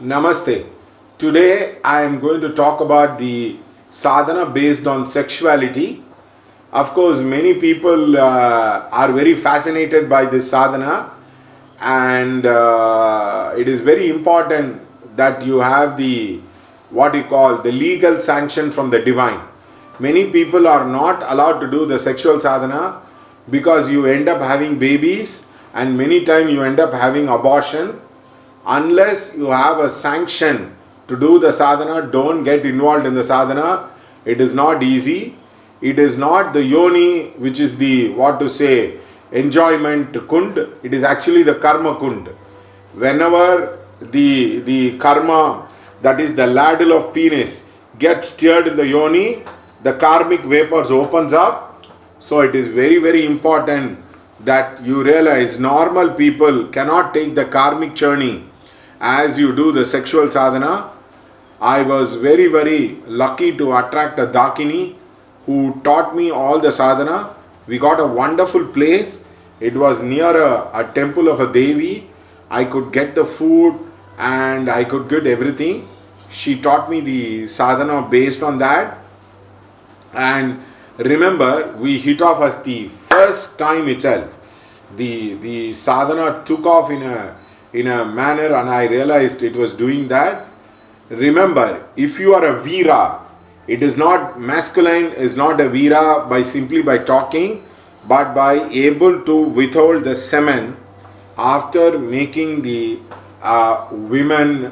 Namaste. Today I am going to talk about the sadhana based on sexuality. Of course, many people are very fascinated by this sadhana, and it is very important that you have the what you call the legal sanction from the divine. Many people are not allowed to do the sexual sadhana because you end up having babies, and many times you end up having abortion. Unless you have a sanction to do the sadhana, don't get involved in the sadhana. It is not easy. It is not the yoni, which is the enjoyment kund. It is actually the karma kund. Whenever the karma, that is the ladle of penis, gets stirred in the yoni, the karmic vapors opens up. So it is very, very important that you realize normal people cannot take the karmic journey as you do the sexual sadhana. I was very, very lucky to attract a Dakini who taught me all the sadhana. We got a wonderful place. It was near a temple of a Devi. I could get the food and I could get everything. She taught me the sadhana based on that. And remember, we hit off as the first time itself. The sadhana took off in a manner, and I realized it was doing that. Remember, if you are a Veera, it is not masculine, is not a Veera simply by talking, but by able to withhold the semen after making the women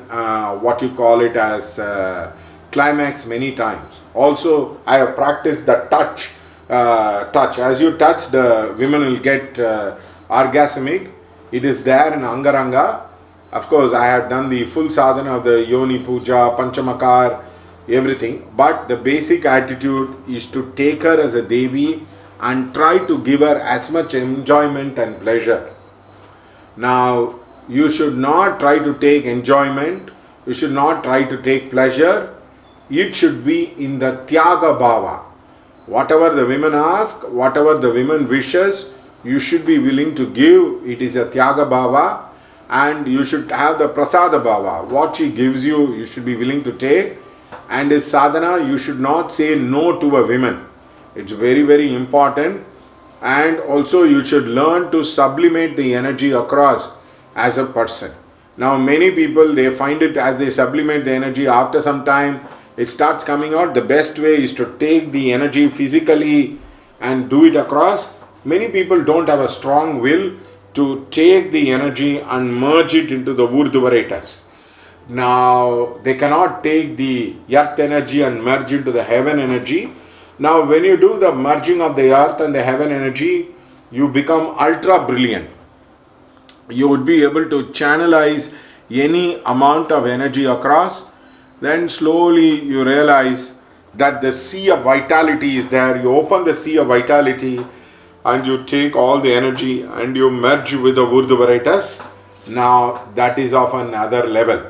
climax many times. Also, I have practiced the touch. As you touch, the women will get orgasmic. It is there in Angaranga. Of course, I have done the full sadhana of the Yoni Puja, Panchamakar, everything. But the basic attitude is to take her as a Devi and try to give her as much enjoyment and pleasure. Now, you should not try to take enjoyment. You should not try to take pleasure. It should be in the Tyaga Bhava. Whatever the women ask, whatever the women wishes, you should be willing to give. It is a Tyaga Bhava. And you should have the Prasada Bhava. What she gives you, you should be willing to take. And in sadhana, you should not say no to a woman. It's very, very important. And also you should learn to sublimate the energy across as a person. Now many people, they find it as they sublimate the energy, after some time it starts coming out. The best way is to take the energy physically and do it across. Many people don't have a strong will to take the energy and merge it into the Urdhvaratas. Now they cannot take the earth energy and merge into the heaven energy. Now when you do the merging of the earth and the heaven energy, you become ultra brilliant. You would be able to channelize any amount of energy across. Then slowly you realize that the sea of vitality is there. You open the sea of vitality and you take all the energy and you merge with the Urdhvaratas. Now that is of another level.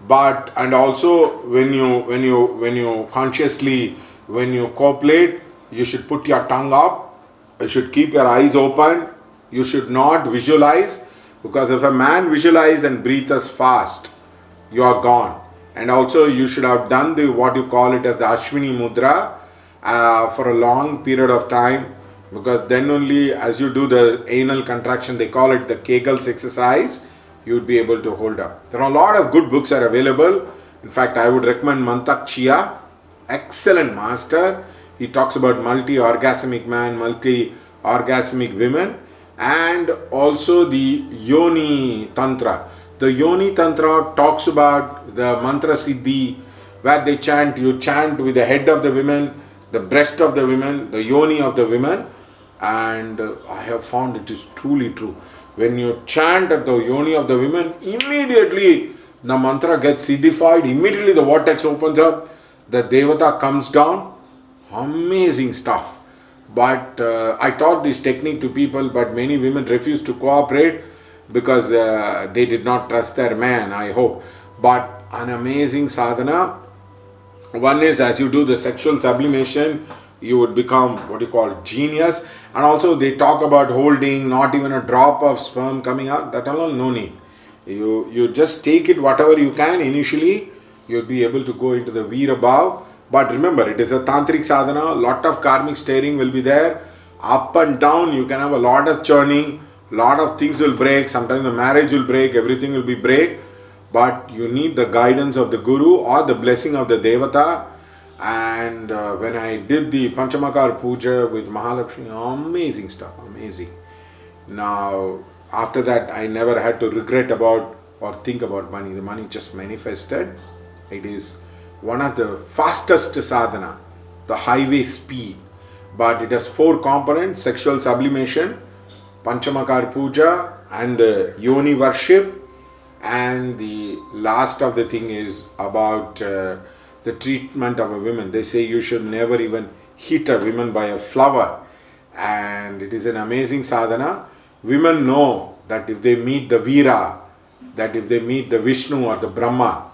But and also when you consciously, when you copulate, you should put your tongue up. You should keep your eyes open. You should not visualize, because if a man visualizes and breathes fast, you are gone. And also you should have done the Ashwini Mudra for a long period of time, because then only as you do the anal contraction, they call it the Kegel's exercise, you would be able to hold up. There are a lot of good books are available. In fact, I would recommend Mantak Chia, excellent master. He talks about multi-orgasmic man, multi-orgasmic women, and also the Yoni Tantra. The Yoni Tantra talks about the mantra siddhi, where they chant, you chant with the head of the women, the breast of the women, the yoni of the women, and I have found it is truly true. When you chant at the yoni of the women, immediately the mantra gets siddhified, immediately the vortex opens up, the devata comes down, amazing stuff. But I taught this technique to people, but many women refused to cooperate because they did not trust their man, I hope. But an amazing sadhana. One is, as you do the sexual sublimation, you would become genius. And also they talk about holding, not even a drop of sperm coming out. That alone, no need. You just take it whatever you can. Initially, you'll be able to go into the Veera Bhav. But remember, it is a tantric sadhana. Lot of karmic steering will be there. Up and down, you can have a lot of churning. Lot of things will break. Sometimes the marriage will break. Everything will be break. But you need the guidance of the Guru or the blessing of the Devata. And when I did the Panchamakar Puja with Mahalakshmi, amazing stuff, amazing. Now, after that, I never had to regret about or think about money. The money just manifested. It is one of the fastest sadhana, the highway speed. But it has 4 components: sexual sublimation, Panchamakar Puja, and the Yoni worship. And the last of the thing is about the treatment of a woman. They say you should never even hit a woman by a flower. And it is an amazing sadhana. Women know that if they meet the Veera, that if they meet the Vishnu or the Brahma,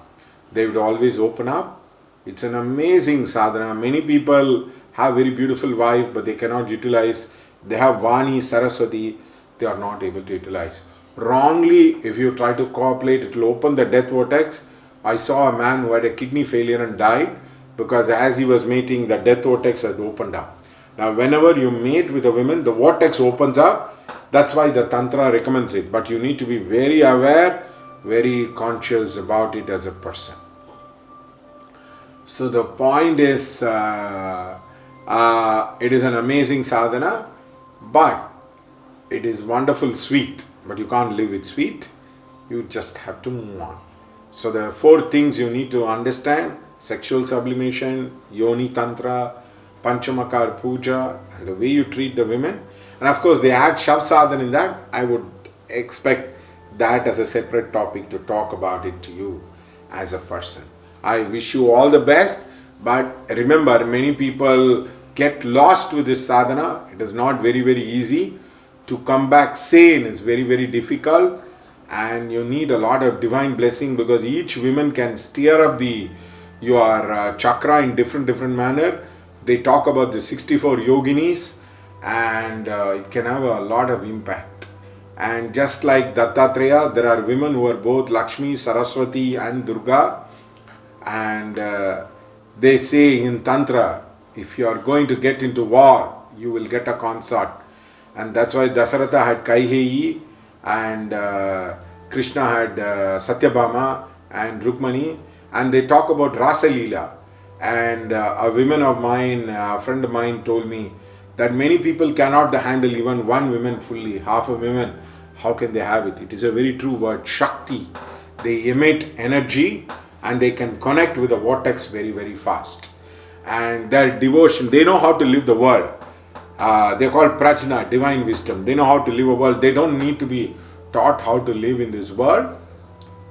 they would always open up. It's an amazing sadhana. Many people have very beautiful wife, but they cannot utilize. They have Vani, Saraswati, they are not able to utilize. Wrongly, if you try to cooperate, it will open the death vortex. I saw a man who had a kidney failure and died because as he was mating, the death vortex had opened up. Now, whenever you mate with a woman, the vortex opens up. That's why the Tantra recommends it. But you need to be very aware, very conscious about it as a person. So the point is, it is an amazing sadhana, but it is wonderful sweet. But you can't live with sweet. You just have to move on. So the 4 things you need to understand: sexual sublimation, Yoni Tantra, Panchamakar Puja, and the way you treat the women. And of course, they add Shav Sadhana in that. I would expect that as a separate topic to talk about it to you as a person. I wish you all the best. But remember, many people get lost with this sadhana. It is not very, very easy. To come back sane is very, very difficult. And you need a lot of divine blessing because each woman can steer up your chakra in different manner. They talk about the 64 yoginis, and it can have a lot of impact. And just like Dattatreya, there are women who are both Lakshmi, Saraswati and Durga. And they say in Tantra, if you are going to get into war, you will get a consort. And that's why Dasaratha had Kaiheyi, and Krishna had Satyabhama and Rukmani. And they talk about Rasa Leela. And a woman of mine, a friend of mine told me that many people cannot handle even one woman fully, half a woman. How can they have it? It is a very true word, Shakti. They emit energy and they can connect with the vortex very, very fast. And their devotion, they know how to live the world. They call Prajna, divine wisdom. They know how to live a world. They don't need to be taught how to live in this world.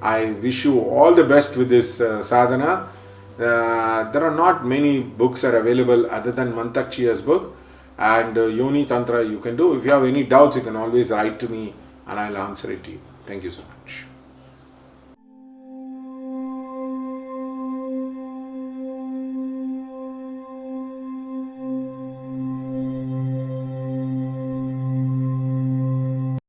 I wish you all the best with this sadhana. There are not many books are available other than Mantakshiya's book. And Yoni Tantra you can do. If you have any doubts, you can always write to me and I'll answer it to you. Thank you so much.